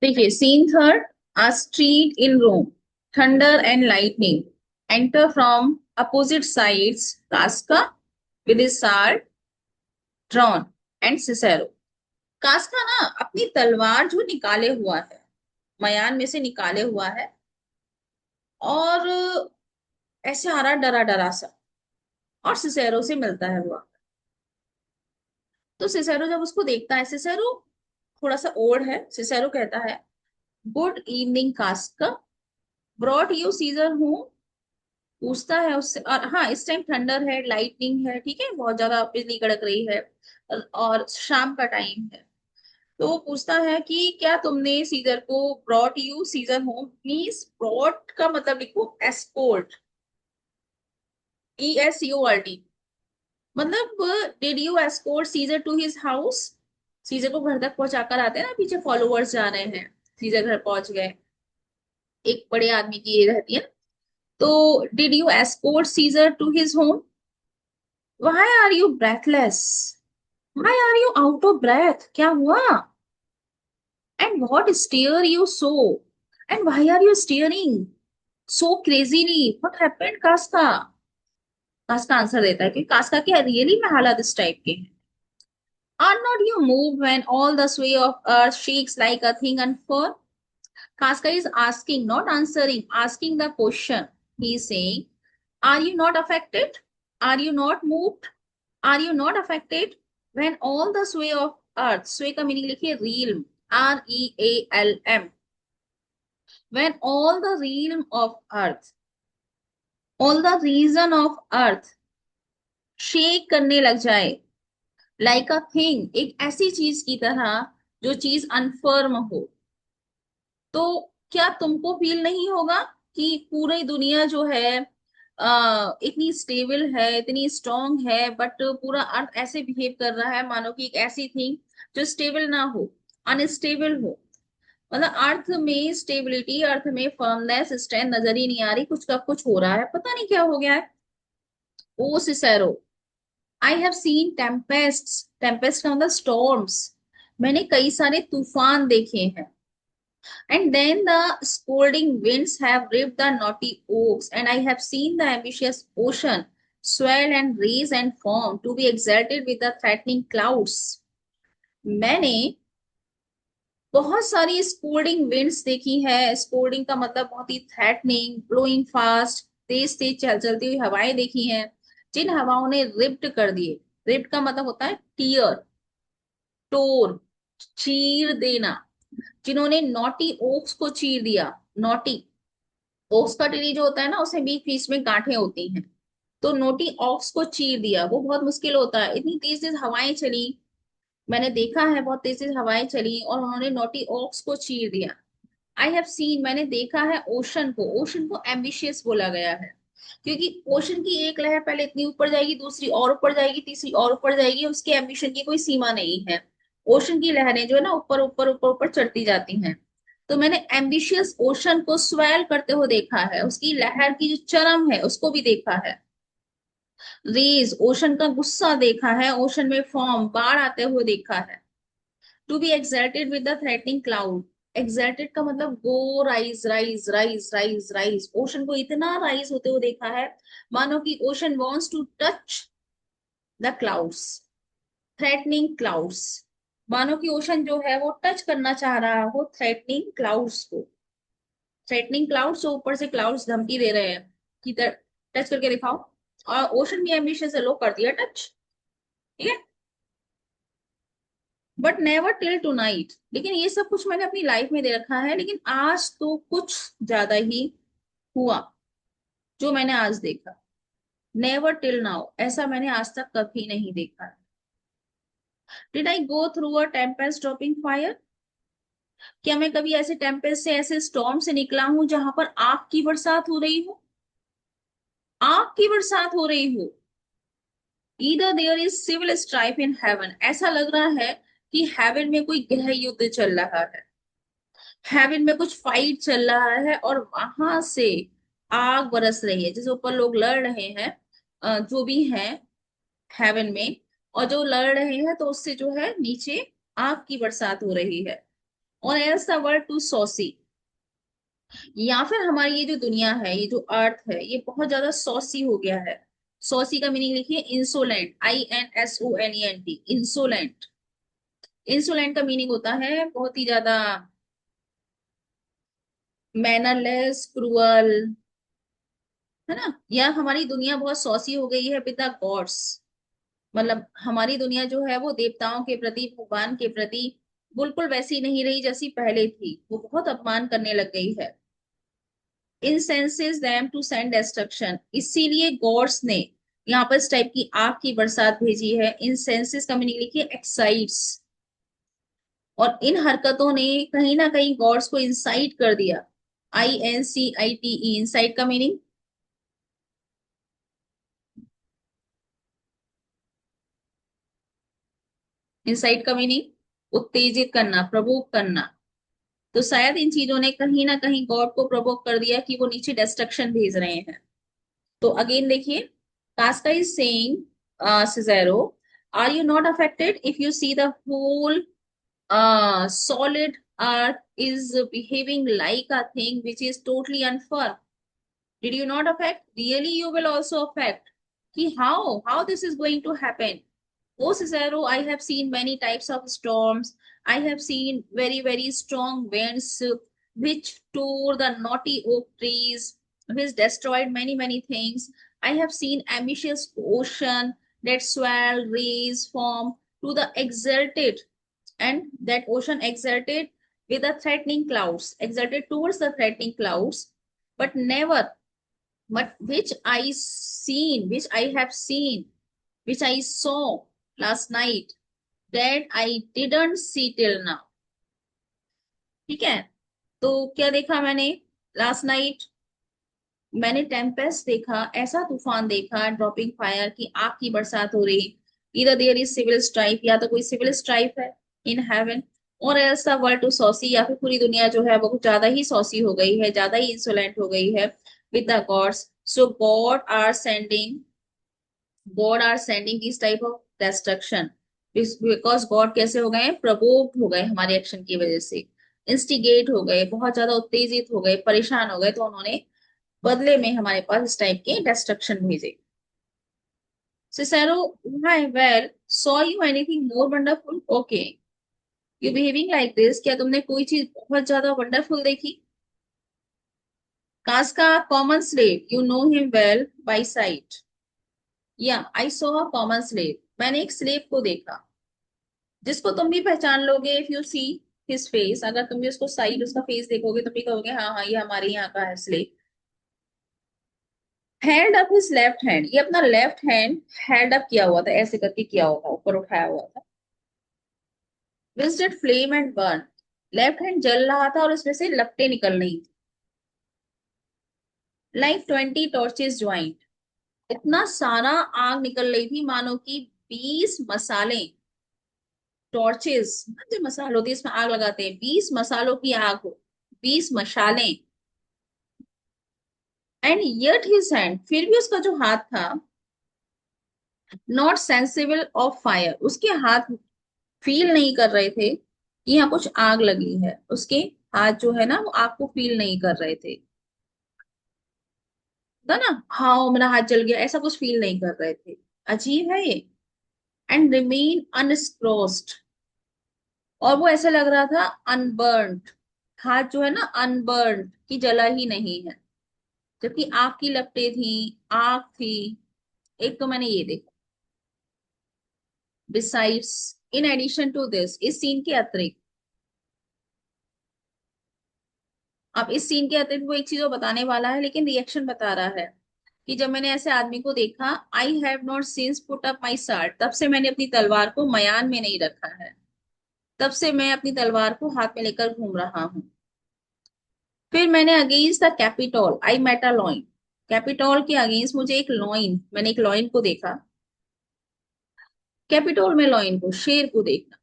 देखिए, scene third. A street in Rome, thunder and lightning enter from opposite sides, Casca with his sword drawn and Cicero. Casca ना अपनी तलवार जो निकाले हुआ है, मयान में से निकाले हुआ है, और ऐसे आ रहा डरा डरा सा, और सिसेरो से मिलता है वो। तो सिसेरो जब उसको देखता है, सिसेरो थोड़ा सा ओल्ड है, सिसेरो कहता है, good evening Casca, brought you Caesar हूँ। पूछता है उससे, और हाँ इस टाइम थंडर है, लाइटनिंग है, ठीक है, बहुत ज्यादा बिजली कड़क रही है, और शाम का टाइम है। तो वो पूछता है कि क्या तुमने सीजर को, brought you Caesar home means brought का मतलब लिखो एस्कोर्ट, ESCORT, मतलब did you escort Caesar to his house. Caesar को घर तक पहुंचा कर आते हैं ना, पीछे फॉलोअर्स जा रहे हैं, सीजर घर पहुंच गए, एक बड़े आदमी की ये रहती है ना। तो did you escort Caesar to his home, why are you breathless, why are you out of breath, क्या हुआ, and what stare you so, and why are you staring so crazily, what happened Casca. Casca answer देता है कि कास्का के really में हालात इस type के हैं। Are not you moved when all the sway of earth shakes like a thing unfurled? Kaska is asking, not answering, asking the question. He is saying, are you not affected? Are you not moved? Are you not affected when all the sway of earth, sway का meaning लिखिए realm, REALM, when all the realm of earth, all the region of earth shake करने लग जाए, like a thing, एक ऐसी चीज की तरह जो चीज अनफर्म हो। तो क्या तुमको फील नहीं होगा कि पूरी दुनिया जो है इतनी स्टेबल है, इतनी स्ट्रांग है, बट पूरा अर्थ ऐसे बिहेव कर रहा है मानो कि एक ऐसी थिंग जो स्टेबल ना हो, अनस्टेबल हो। मतलब अर्थ में स्टेबिलिटी, अर्थ में फर्मनेस, स्ट्रेंथ नजर ही नहीं आ रही, कुछ का कुछ हो रहा है, पता नहीं क्या हो गया है। O Cicero, I have seen tempest, tempest का मतलब स्टॉर्म्स, मैंने कई सारे तूफान देखे हैं। And then the scolding winds have ripped the knotty oaks, and I have seen the ambitious ocean swell and raise and foam to be exalted with the threatening clouds. मैंने बहुत सारी स्कोल्डिंग विंड्स देखी है, scolding का मतलब बहुत ही threatening, blowing fast, तेज तेज चलती हुई हवाएं देखी हैं, जिन हवाओं ने रिप्ट कर दिए। रिप्ट का मतलब होता है टीयर, टोर, चीर देना, जिन्होंने नॉटी ओक्स को चीर दिया। नॉटी ओक्स का टेरी जो होता है ना, उसमें बीच बीच में गांठें होती हैं, तो नोटी ऑक्स को चीर दिया, वो बहुत मुश्किल होता है, इतनी तेज तेज हवाएं चली, मैंने देखा है बहुत तेज तेज हवाएं चली और उन्होंने नोटी ऑक्स को चीर दिया। आई हैव सीन, मैंने देखा है ओशन को, ओशन को एम्बिशियस बोला गया है, क्योंकि ओशन की एक लहर पहले इतनी ऊपर जाएगी, दूसरी और ऊपर जाएगी, तीसरी और ऊपर जाएगी, उसके एम्बिशन की कोई सीमा नहीं है। ओशन की लहरें जो है ना, ऊपर ऊपर ऊपर ऊपर चढ़ती जाती हैं। तो मैंने एम्बिशियस ओशन को स्वेल करते हुए देखा है, उसकी लहर की जो चरम है उसको भी देखा है। रेज, ओशन का गुस्सा देखा है, ओशन में फॉर्म, बाढ़ आते हुए देखा है। To be excited with the threatening cloud, excited का मतलब go rise rise rise rise rise, ocean को इतना राइज होते हुए देखा है मानो कि ocean wants to touch the clouds, threatening clouds, मानो कि ओशन जो है वो टच करना चाह रहा हो थ्रेटनिंग क्लाउड्स को। थ्रेटनिंग क्लाउड्स, जो ऊपर से क्लाउड्स धमकी दे रहे हैं कि टच करके दिखाओ, और ओशन भी एम्बिशियस है, लो कर दिया टच, ठीक है, but never till two night. लेकिन ये सब कुछ मैंने अपनी लाइफ में दे रखा है, लेकिन आज तो कुछ ज्यादा ही हुआ जो मैंने आज देखा। नेवर टिल नाउ, ऐसा मैंने आज तक कभी नहीं देखा है। Did I go through a Tempest dropping fire, क्या मैं कभी ऐसे टेम्पेस्ट से, ऐसे स्टॉर्म से निकला हूं जहां पर आग की बरसात हो रही हो, आग की बरसात हो रही हो। Either there is civil strife in heaven, ऐसा लग रहा है कि हेवन में कोई गृह युद्ध चल रहा है, हेवन में कुछ फाइट चल रहा है, और वहां से आग बरस रही है, जैसे ऊपर लोग लड़ रहे हैं, जो भी हैं हेवन में, और जो लड़ रहे हैं तो उससे जो है नीचे आग की बरसात हो रही है। और else the world too saucy, या फिर हमारी ये जो दुनिया है, ये जो अर्थ है, ये बहुत ज्यादा सॉसी हो गया है। सॉसी का मीनिंग लिखिए इंसोलेंट, INSOLENT, इंसोलेंट। इंसोलेंट का मीनिंग होता है बहुत ही ज्यादा मैनरलेस, क्रूअल, है ना। या हमारी दुनिया बहुत सॉसी हो गई है विद द गॉड्स, मतलब हमारी दुनिया जो है वो देवताओं के प्रति, भगवान के प्रति बिल्कुल वैसी नहीं रही जैसी पहले थी, वो बहुत अपमान करने लग गई है। incenses them to send destruction, इसीलिए गॉड्स ने यहाँ पर इस टाइप की आग की बरसात भेजी है। incenses का मीनिंग लिखिए एक्साइट्स, और इन हरकतों ने कहीं ना कहीं गॉड्स को इंसाइट कर दिया। INCITE, इंसाइट का मीनिंग, इंसाइट का मीनिंग उत्तेजित करना, प्रवोक करना। तो शायद इन चीजों ने कहीं ना कहीं गॉड को प्रवोक कर दिया कि वो नीचे डिस्ट्रक्शन भेज रहे हैं। तो अगेन देखिए, Casca is saying Cicero, are you not affected if you see the whole solid earth is behaving like a thing which is totally unfair? Did you not affect? Really, you will also affect. Ki how this is going to happen? Oh, Cicero, I have seen many types of storms. I have seen very, very strong winds which tore the knotty oak trees, which destroyed many, many things. I have seen ambitious ocean that swell, raise, form to the exalted, and that ocean exerted with the threatening clouds, exerted towards the threatening clouds, but never, but which I have seen, which I saw last night, that I didn't see till now. ठीक है, तो क्या देखा मैंने last night? मैंने Tempest देखा, ऐसा तूफान देखा, ड्रॉपिंग फायर की आग की बरसात हो रही। इधर देयर इज सिविल स्ट्राइक, या तो कोई सिविल स्ट्राइक है इन हेवन, और ऐसा वर्ल्ड टू सॉसी, या फिर पूरी दुनिया जो है वो कुछ ज्यादा ही सॉसी हो गई है, ज्यादा ही इंसोलेंट हो गई है with the gods. So god are sending this type of destruction, because god कैसे हो गए, प्रवोक्ड हो गए हमारे एक्शन की वजह से, इंस्टिगेट हो गए, बहुत ज्यादा उत्तेजित हो गए, परेशान हो गए, तो उन्होंने बदले में हमारे पास इस टाइप के डिस्ट्रक्शन भेजे। Cicero, hi, well, saw you anything more wonderful? Okay, you behaving like this. क्या तुमने कोई चीज बहुत ज्यादा वंडरफुल देखी? Casca, common slave, you know him well by sight. Yeah, I saw a common slave. मैंने एक स्लेव को देखा, जिसको तुम भी पहचान लोगे if you see his face. अगर तुम भी उसको साइड, उसका फेस देखोगे, तुम भी कहोगे हाँ हाँ ये हमारे यहाँ का है slave. Hand up his left hand, ये अपना लेफ्ट हैंड हैंड अप किया हुआ था, ऐसे करके किया हुआ था, ऊपर उठाया हुआ था। Visited flame and burn, left hand जल रहा था और उसमें से लपटें निकल रही थी। लाइक 20 टॉर्चेस ज्वाइंट, इतना सारा आग निकल रही थी मानो कि 20 मसाले, टॉर्चेस जो मसाल होती है इसमें आग लगाते हैं, 20 मसालों की आग हो, 20 मशालें। एंड यट हिज हैंड, फिर भी उसका जो हाथ था, नॉट सेंसिबल ऑफ फायर, उसके हाथ फील नहीं कर रहे थे कि यहाँ कुछ आग लगी है। उसके हाथ जो है ना वो आग को फील नहीं कर रहे थे, था ना, हाँ मेरा हाथ जल गया, ऐसा कुछ फील नहीं कर रहे थे। अजीब है ये। एंड रिमेन अनस्क्रोस्ड, और वो ऐसा लग रहा था अनबर्न्ड, हाथ जो है ना अनबर्न्ड, की जला ही नहीं है, जबकि आग की लपटें थी, आग थी। एक तो मैंने ये देखा। Besides, in addition to this, इस सीन के अतिरिक्त, अब इस सीन के अतिरिक्त वो एक चीज वो बताने वाला है, लेकिन रिएक्शन बता रहा है कि जब मैंने ऐसे आदमी को देखा, I have not since put up my sword, तब से मैंने अपनी तलवार को मयान में नहीं रखा है, तब से मैं अपनी तलवार को हाथ में लेकर घूम रहा हूँ। फिर मैंने against the Capitol I met a lion, Capitol के अगेंस्ट मुझे एक लॉइन, मैंने एक लॉइन को देखा। कैपिटोल में लॉइन को, शेर को देखना।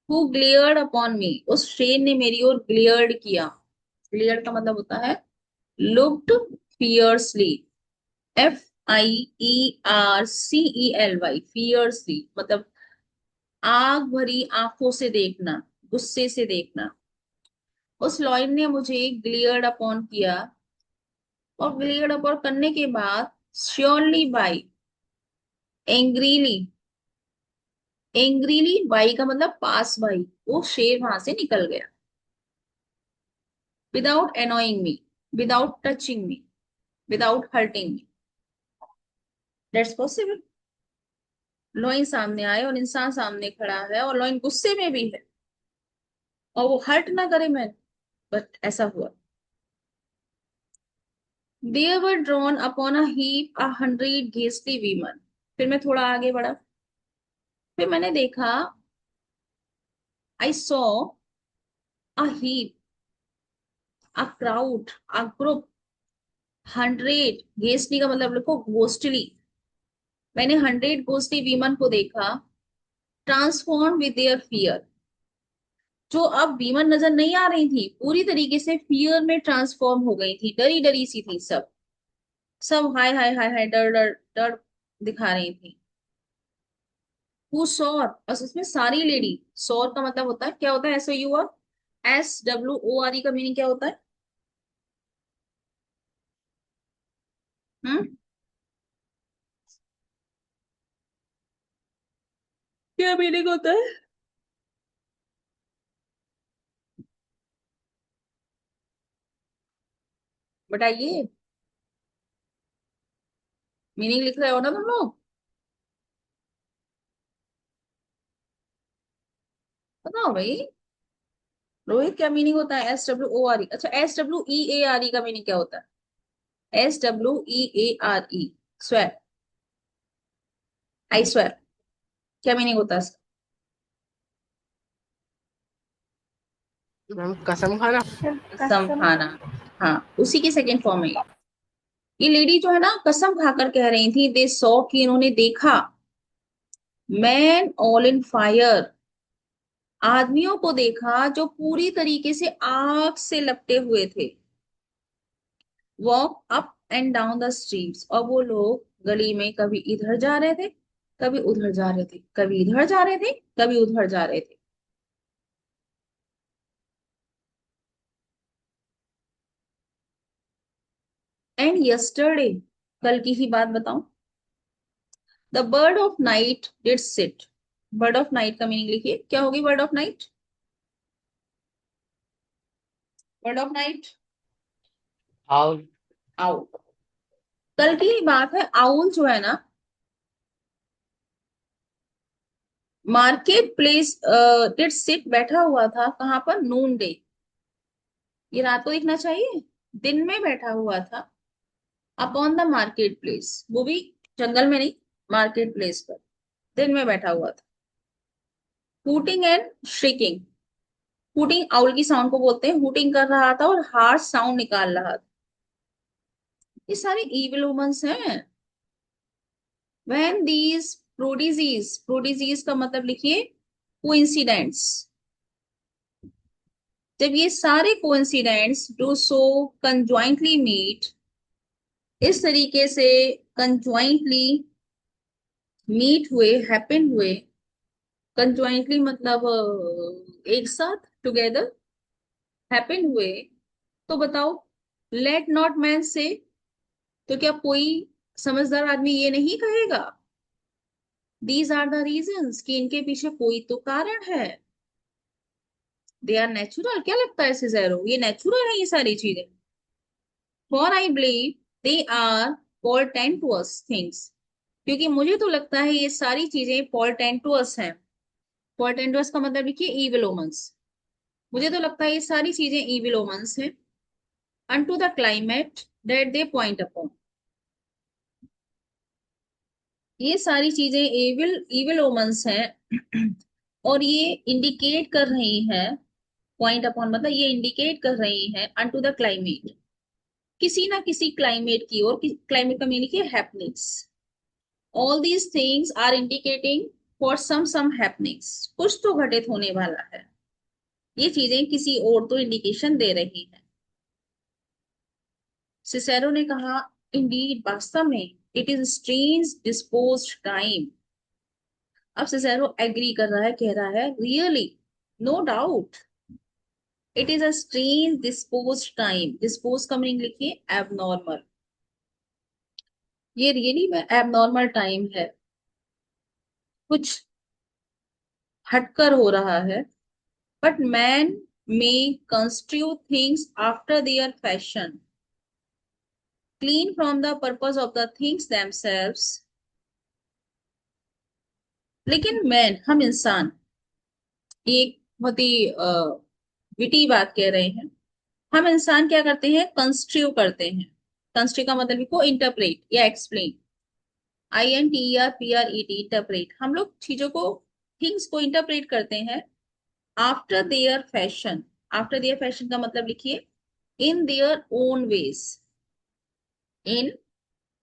हु ग्लेयर्ड अपॉन मी, उस शेर ने मेरी ओर ग्लेयर्ड किया। ग्लेयर्ड का मतलब होता है लुक्ड फियर्सली, FIERCELY, फियर्सली मतलब आग भरी आंखों से देखना, गुस्से से देखना। उस लॉयन ने मुझे ग्लियर्ड अपॉन किया, और ग्लियर्ड अपॉन करने के बाद surely by, angrily, angrily by का मतलब पास बाई, वो शेर वहां से निकल गया। Without annoying me, without touching me, without hurting me, that's possible. Lion सामने आए और इंसान सामने खड़ा है और लॉइन गुस्से में भी है और वो हर्ट ना करे मैं, बट ऐसा हुआ। There were drawn upon a heap 100 ghastly women। फिर मैं थोड़ा आगे बढ़ा, फिर मैंने देखा, I saw a heap, a crowd, a group, 100, ghastly का मतलब लिखो घोस्टली। मैंने 100 घोस्टली वीमन को देखा, ट्रांसफॉर्म विद देयर फियर। जो अब वीमन नजर नहीं आ रही थी, पूरी तरीके से फियर में ट्रांसफॉर्म हो गई थी, डरी डरी सी थी सब। सब हाय हाय हाय हाय, डर डर डर दिखा रही थी। हु सौर, और उसमें सारी लेडी, सौर का मतलब होता है, क्या होता है, SOUR, SWORE का मीनिंग क्या होता है? हम्म, क्या मीनिंग होता है? बताइए, मीनिंग लिख रहे हो ना तुम लोग? बताओ भाई, रोहित, क्या मीनिंग होता है SWORE? अच्छा, SWEARE का मीनिंग क्या होता है? SWEARE, स्वेर, आई स्वेर, क्या मीनिंग होता है इसका? मैम कसम खाना। कसम खाना। हाँ, उसी की सेकेंड फॉर्म है ये लेडी जो है ना, कसम खाकर कह रही थी, दे सॉ, कि इन्होंने देखा, मैन ऑल इन फायर, आदमियों को देखा जो पूरी तरीके से आग से लपटे हुए थे। Walk up and down the streets, और वो लोग गली में कभी इधर जा रहे थे, कभी उधर जा रहे थे, कभी इधर जा रहे थे, कभी उधर जा रहे थे। एंड यस्टरडे, कल की ही बात बताऊं, the bird of night did sit. Bird of night का मीनिंग लिखिए, क्या होगी bird of night? Bird of night, owl. Owl. कल की ही बात है, आउल जो है ना, मार्केट प्लेस डिड सिट, बैठा हुआ था कहां पर, नून डे, ये रात को दिखना चाहिए, दिन में बैठा हुआ था, अपॉन द मार्केट प्लेस, वो भी जंगल में नहीं, मार्केट प्लेस पर दिन में बैठा हुआ था। हूटिंग एंड श्रिकिंग, हूटिंग आउल की साउंड को बोलते हैं, हूटिंग कर रहा था और हार्श साउंड निकाल रहा था। ये सारे इविल वुमन्स हैं। व्हेन दीज प्रोडिजीज, प्रोडिजीज का मतलब लिखिए कोइंसिडेंट्स, जब ये सारे कोइंसिडेंट्स डू सो कंजॉइंटली मीट, इस तरीके से कंजॉइंटली मीट हुए, हैपन हुए, कंजॉइंटली मतलब एक साथ, टुगेदर, हैपन हुए, तो बताओ, लेट नॉट मैन से, तो क्या कोई समझदार आदमी ये नहीं कहेगा, दीज आर द रीजंस, कि इनके पीछे कोई तो कारण है। दे आर नेचुरल, क्या लगता है सिजेरो, ये नेचुरल है ये सारी चीजें? For I believe they are portentous things, क्योंकि मुझे तो लगता है ये सारी चीजें portentous हैं। portentous का मतलब लिखिए evil omens। मुझे तो लगता है ये सारी चीजें evil omens हैं, unto the climate that they point upon। ये सारी चीजें evil evil omens हैं और ये इंडिकेट कर रही हैं, पॉइंट अपॉन मतलब ये इंडिकेट कर रही हैं unto the climate, किसी ना किसी क्लाइमेट की ओर, क्लाइमेट का मीनिंग है happenings. All these things are indicating for some happenings, कुछ तो घटित होने वाला है, ये चीजें किसी और तो इंडिकेशन दे रही हैं। सिसेरो ने कहा, इंडीड, वास्तव में, it is strange disposed time. अब सिसेरो एग्री कर रहा है, कह रहा है, really, no doubt it is a strange dispose time. Dispose का मीनिंग लिखिए एबनॉर्मल। ये रियली में एबनॉर्मल टाइम है, कुछ हटकर हो रहा है। But man may construct things after their fashion, clean from the purpose of the things themselves। लेकिन मैन, हम इंसान, ये एक बहुत ही विटी बात कह रहे हैं। हम इंसान क्या करते हैं, कंस्ट्रक्ट करते हैं। कंस्ट्रक्ट का मतलब को इंटरप्रेट या एक्सप्लेन। INTERPRET, interpret. हम लोग चीजों को, थिंग्स को इंटरप्रेट करते हैं after their fashion. After their fashion का मतलब लिखिए in their own ways. In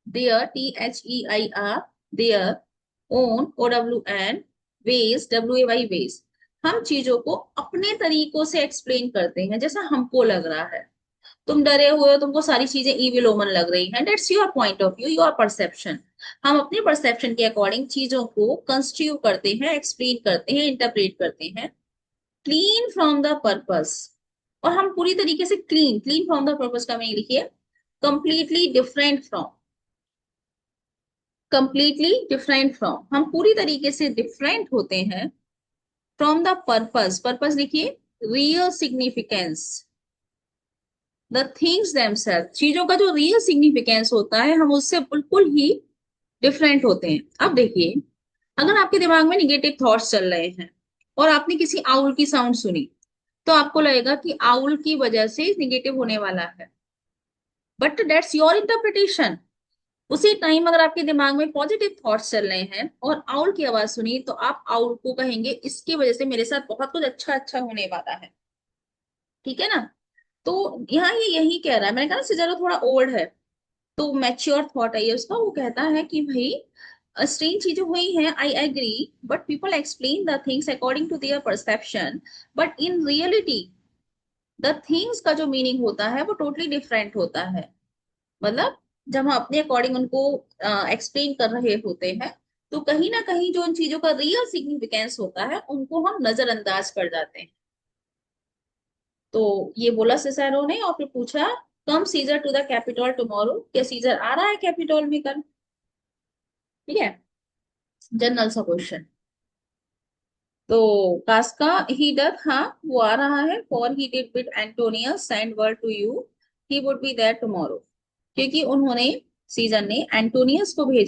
their, THEIR, their, own, OWN, ways, WAY, ways. हम चीजों को अपने तरीकों से एक्सप्लेन करते हैं जैसा हमको लग रहा है। तुम डरे हुए हो, तुमको सारी चीजें इविल ओमन लग रही हैं, that's your point of view, your perception. हम अपने परसेप्शन के अकॉर्डिंग चीजों को कंस्ट्रक्ट करते हैं, एक्सप्लेन करते हैं, इंटरप्रेट करते हैं। क्लीन फ्रॉम द पर्पस, और हम पूरी तरीके से clean, clean from the purpose का मीनिंग लिखिए completely different from. Completely different from, हम पूरी तरीके से डिफरेंट होते हैं फ्रॉम द पर्पस। पर्पस लिखिए real significance, the things themselves, चीजों का जो रियल सिग्निफिकेंस होता है हम उससे बिल्कुल ही डिफरेंट होते हैं। अब देखिए, अगर आपके दिमाग में निगेटिव थॉट्स चल रहे हैं और आपने किसी आउल की साउंड सुनी, तो आपको लगेगा कि आउल की वजह से निगेटिव होने वाला है, बट दैट्स योर इंटरप्रिटेशन। उसी टाइम अगर आपके दिमाग में पॉजिटिव थॉट्स चल रहे हैं और आउल की आवाज सुनी, तो आप आउल को कहेंगे इसकी वजह से मेरे साथ बहुत कुछ अच्छा अच्छा होने वाला है। ठीक है ना? तो यहाँ ये यही कह रहा है, मैंने कहा ना सिज़रो थोड़ा ओल्ड है, तो मैच्योर थॉट है ये उसका। वो कहता है कि भाई स्ट्रेंज चीजें हुई हैं, I agree, but people explain the things according to their perception, but in reality the things का जो मीनिंग होता है वो टोटली डिफरेंट होता है। मतलब जब हम अपने अकॉर्डिंग उनको एक्सप्लेन कर रहे होते हैं, तो कहीं ना कहीं जो उन चीजों का रियल सिग्निफिकेंस होता है उनको हम नजरअंदाज कर जाते हैं। तो ये बोला सिसेरो ने, और फिर पूछा come Caesar to the Capitol tomorrow, क्या सीजर आ रहा है कैपिटल में कल? ठीक है, जनरल सा क्वेश्चन। तो कास्का ही डर, हाँ वो आ रहा है। For he did bid Antonius send word to you he would be there tomorrow, क्योंकि उन्होंने, सीजन ने एंटोनियस को भेजा